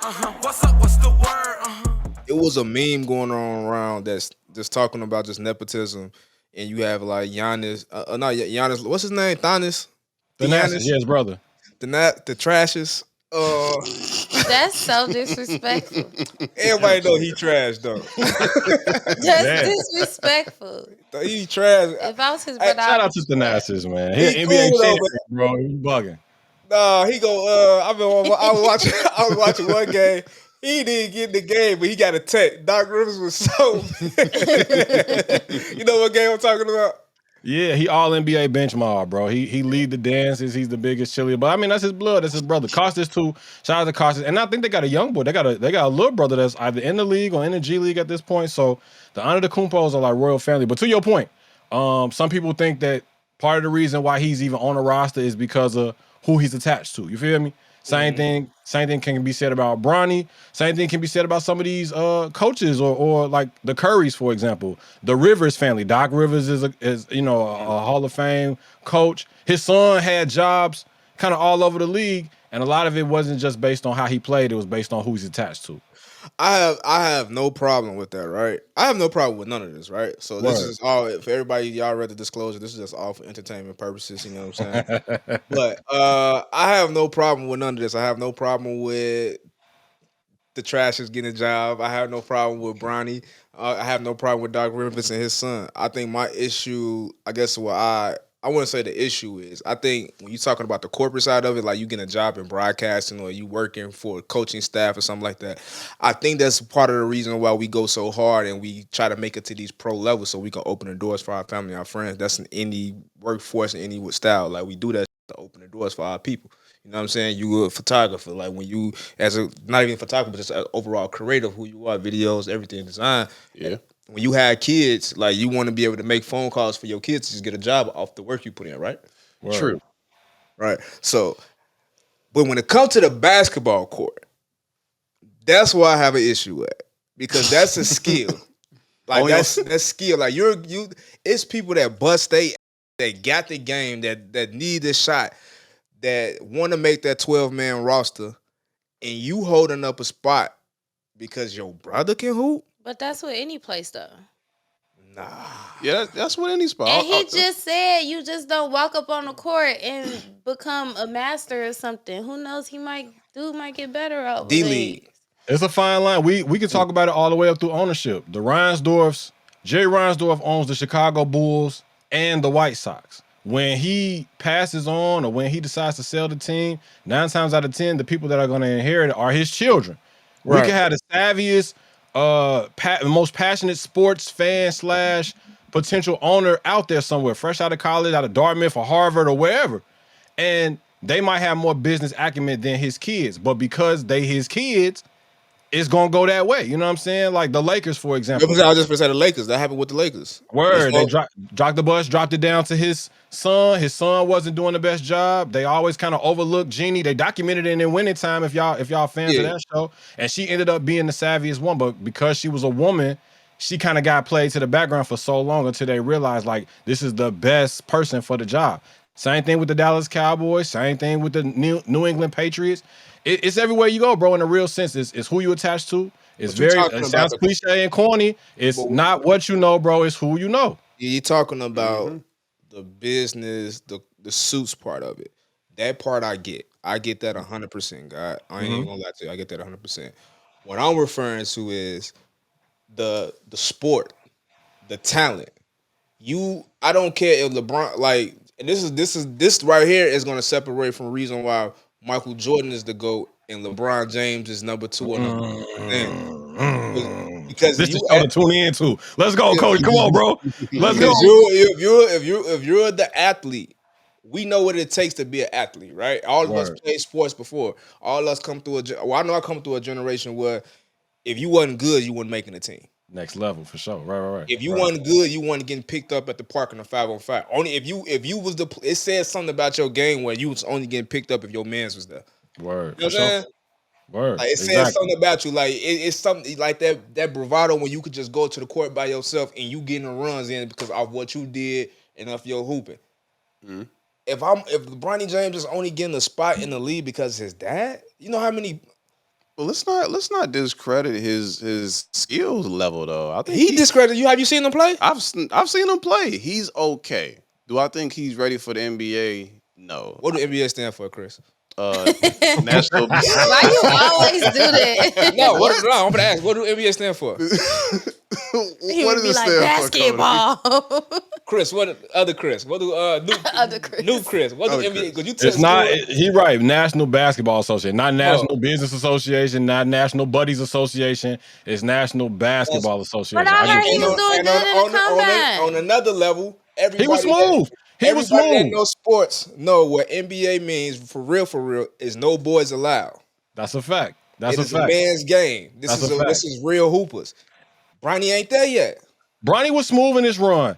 What's up? What's the word? It was a meme going on around that's just talking about just nepotism, and you have like Giannis, not Giannis. What's his name? Thanis, The Nassus, Giannis, yes, brother. the trashes. That's so disrespectful. Everybody know he trash though. That's Yeah. disrespectful. He trash. If I was his I, brother, Shout I'd out be to the Nassus, man. He an he NBA cool though, champion, bro. He bugging. nah, he go. I was watching. I was watching one game. He didn't get in the game, but he got a tech. Doc Rivers was so. You know what game I'm talking about? Yeah, he all NBA benchmark, bro. He lead the dances. He's the biggest cheerleader. But I mean, that's his blood. That's his brother. Costas too. Shout out to Costas. And I think they got a young boy. They got a little brother that's either in the league or in the G League at this point. So the Antetokounmpos are like royal family. But to your point, some people think that part of the reason why he's even on the roster is because of who he's attached to. You feel me? Same thing can be said about Bronny. Same thing can be said about some of these coaches or like the Currys, for example. The Rivers family. Doc Rivers is a Hall of Fame coach. His son had jobs kind of all over the league, and a lot of it wasn't just based on how he played. It was based on who he's attached to. I have no problem with that, right? I have no problem with none of this, right? So this Word. is all for everybody. Y'all read the disclosure. This is just all for entertainment purposes. You know what I'm saying? But I have no problem with none of this. I have no problem with the trash is getting a job. I have no problem with Bronny. I have no problem with Doc Rivers and his son. I think my issue, I guess, what I wouldn't say the issue is. I think when you're talking about the corporate side of it, like you getting a job in broadcasting or you working for a coaching staff or something like that, I think that's part of the reason why we go so hard and we try to make it to these pro levels so we can open the doors for our family, our friends. That's in any workforce in any style. Like we do that to open the doors for our people. You know what I'm saying? You a photographer, like when you as a not even a photographer, but just an overall creative, who you are, videos, everything, design. Yeah. When you have kids, like you want to be able to make phone calls for your kids to just get a job off the work you put in, right? Word. True. Right. So, but when it comes to the basketball court, that's why I have an issue with because that's a skill. Like Oh, yeah. that's skill. Like you, it's people that bust they that got the game that need this shot that want to make that 12-man roster, and you holding up a spot because your brother can hoop. But that's with any place though. Nah. Yeah, that's what any spot. And he just said you just don't walk up on the court and become a master or something. Who knows? He might get better over D the League. years. It's a fine line. We could talk about it all the way up through ownership. Jerry Reinsdorf owns the Chicago Bulls and the White Sox. When he passes on or when he decides to sell the team, 9 times out of 10, the people that are going to inherit it are his children. We Right. could have the savviest, most passionate sports fan slash potential owner out there somewhere, fresh out of college, out of Dartmouth or Harvard or wherever. And they might have more business acumen than his kids. But because they his kids, it's gonna go that way. You know what I'm saying? Like the Lakers, for example. I was just gonna say the Lakers. That happened with the Lakers. Word, they dropped the bus, dropped it down to his son. His son wasn't doing the best job. They always kind of overlooked Jeannie. They documented it in Winning Time if y'all fans of that show. And she ended up being the savviest one, but because she was a woman, she kind of got played to the background for so long until they realized like this is the best person for the job. Same thing with the Dallas Cowboys. Same thing with the New England Patriots. It's everywhere you go, bro. In a real sense, it's who you attach to. It's it sounds cliche and corny. It's not what you know, bro. It's who you know. You're talking about the business, the suits part of it. That part I get. I get that 100%, God. I ain't even gonna lie to you. I get that 100%. What I'm referring to is the sport, the talent. I don't care if LeBron like, and this right here is gonna separate from the reason why Michael Jordan is the GOAT and LeBron James is number 2 or number 1. Because this is show to tune into. Let's go, coach. Come on, bro. Let's go. If you're the athlete, we know what it takes to be an athlete, right? All of us played sports before. All of us come through I know I come through a generation where if you wasn't good, you weren't making a team. Next level for sure. Right. If you wasn't good, you weren't getting picked up at the park in a 5-on-5. Only if you was it says something about your game where you was only getting picked up if your man's was there. Word. You know what I'm saying? Word. Like it says something about you. Like it's something like that bravado when you could just go to the court by yourself and you getting the runs in because of what you did and of your hooping. If Bronny James is only getting a spot in the league because his dad, you know how many But let's not discredit his skills level though. I think He discredited you. Have you seen him play? I've seen him play. He's okay. Do I think he's ready for the NBA? No. What do NBA stand for, Chris? National. Why you always do that? No, I'm gonna ask. What do NBA stand for? He What would does be it like stand for, Cody? basketball. Chris, what other Chris? What do new Other Chris. new Chris? What do Other NBA? Because you It's not. He right. National Basketball Association, not National Business Association, not National Buddies Association. It's National Basketball Association. But I heard he was doing good in the comeback. on another level, everybody He was smooth. Everybody that knows sports know what NBA means for real is no boys allowed. That's a fact. That's It a is a fact. man's game. This That's a fact. this is real hoopers. Bronny ain't there yet. Bronny was smooth in his run.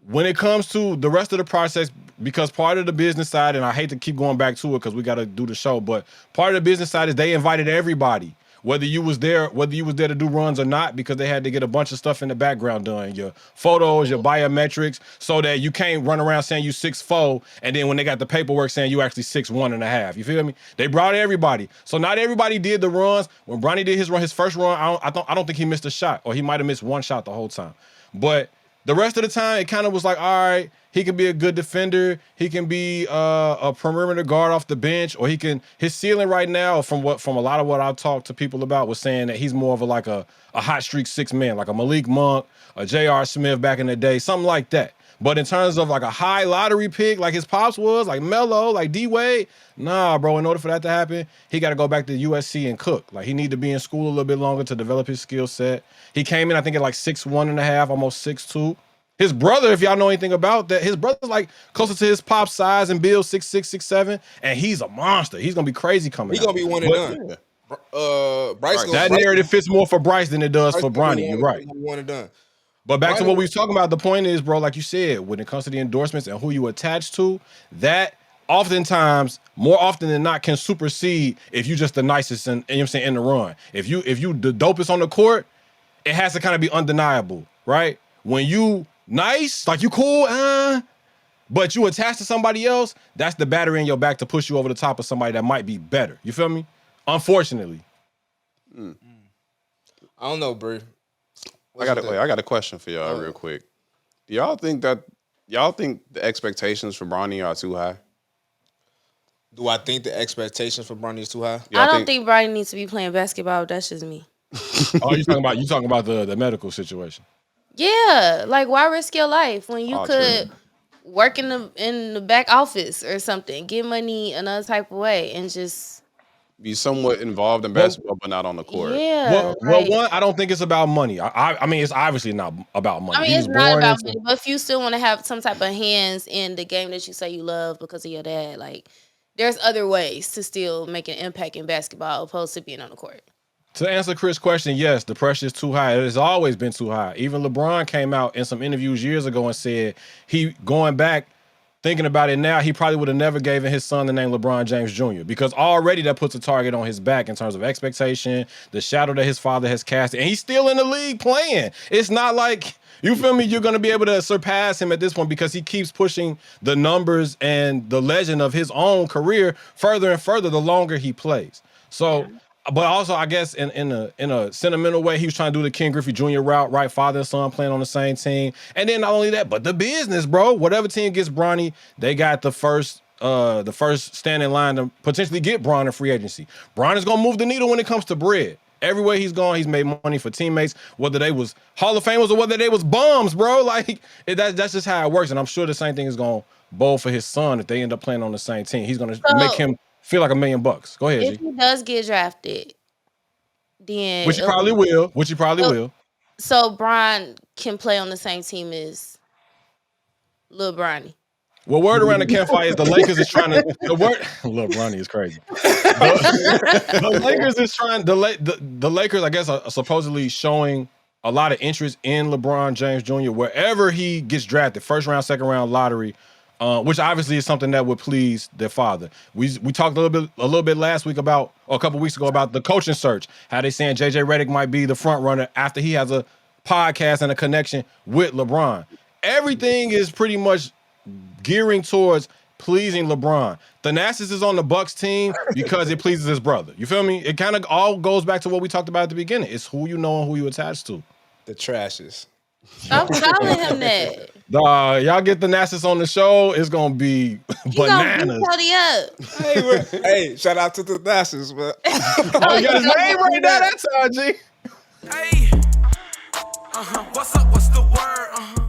When it comes to the rest of the process, because part of the business side, and I hate to keep going back to it because we got to do the show, but part of the business side is they invited everybody, whether you was there to do runs or not, because they had to get a bunch of stuff in the background done, your photos, your biometrics, so that you can't run around saying you 6'4", and then when they got the paperwork saying you actually 6'1.5". You feel me? They brought everybody, so not everybody did the runs. When Bronny did his run, his first run, I don't think he missed a shot, or he might have missed one shot the whole time, but the rest of the time, it kind of was like, all right, he can be a good defender. He can be a perimeter guard off the bench, or his ceiling right now, from a lot of what I've talked to people about, was saying that he's more of a hot streak 6-man, like a Malik Monk, a J.R. Smith back in the day, something like that. But in terms of like a high lottery pick, like his pops was, like Melo, like D-Wade, nah, bro, in order for that to happen, he got to go back to USC and cook. Like, he need to be in school a little bit longer to develop his skill set. He came in, I think, at like 6'1.5", almost 6'2". His brother, if y'all know anything about that, his brother's like closer to his pop size and build, 6'6", 6'7", and he's a monster. He's going to be crazy coming He's out. gonna be one and done. Bryce That narrative fits more for Bryce than it does for Bronny. You're right. One and done. But back to what we was talking about, the point is, bro, like you said, when it comes to the endorsements and who you attach to, that oftentimes, more often than not, can supersede if you just the nicest in, you know what I'm saying, in the run. If you the dopest on the court, it has to kind of be undeniable, right? When you nice, like you cool, but you attach to somebody else, that's the battery in your back to push you over the top of somebody that might be better. You feel me? Unfortunately. I don't know, Bree. I got a question for y'all real quick. Do y'all think the expectations for Bronny are too high? Do I think the expectations for Bronny is too high? I don't think Bronny needs to be playing basketball. That's just me. Oh, you talking about the medical situation? Yeah, like why risk your life when you could True. work in the back office or something, get money another type of way, and just Be somewhat involved in basketball, but not on the court. yeah. Well, one, I don't think it's about money. I mean, it's obviously not about money. I mean, it's not about money, but if you still want to have some type of hands in the game that you say you love because of your dad, like there's other ways to still make an impact in basketball opposed to being on the court. To answer Chris' question, yes, the pressure is too high. It has always been too high. Even LeBron came out in some interviews years ago and said going back, thinking about it now, he probably would have never given his son the name LeBron James Jr. because already that puts a target on his back in terms of expectation, the shadow that his father has cast, and he's still in the league playing. It's not like, you feel me, you're going to be able to surpass him at this point because he keeps pushing the numbers and the legend of his own career further and further the longer he plays. So, but also, I guess in a sentimental way, he was trying to do the Ken Griffey Jr. route, right? Father and son playing on the same team, and then not only that, but the business, bro. Whatever team gets Bronny, they got the first stand in line to potentially get Bron in free agency. Bron is gonna move the needle when it comes to bread. Everywhere he's gone, he's made money for teammates, whether they was Hall of Famers or whether they was bums, bro. Like that's just how it works, and I'm sure the same thing is gonna bowl for his son if they end up playing on the same team. He's gonna make him feel like $1 million. Go ahead, If G. he does get drafted, then Which he probably will. So Bron can play on the same team as Lil Bronny. Well, word around the campfire is the Lakers is trying to. Lil Bronny is crazy. The Lakers is trying. The Lakers, I guess, are supposedly showing a lot of interest in LeBron James Jr. wherever he gets drafted, first round, second round lottery. Which obviously is something that would please their father. We talked a little bit last week or a couple weeks ago about the coaching search. How they saying JJ Redick might be the front runner after he has a podcast and a connection with LeBron. Everything is pretty much gearing towards pleasing LeBron. Thanasis is on the Bucks team because it pleases his brother. You feel me? It kind of all goes back to what we talked about at the beginning. It's who you know and who you attached to. The trashes. Stop calling him that. Y'all get Thanasis on the show. It's gonna be bananas. Cody up. Hey, shout out to the Thanasis, man. Oh, you got his name right now. That's RG. Hey. What's up? What's the word?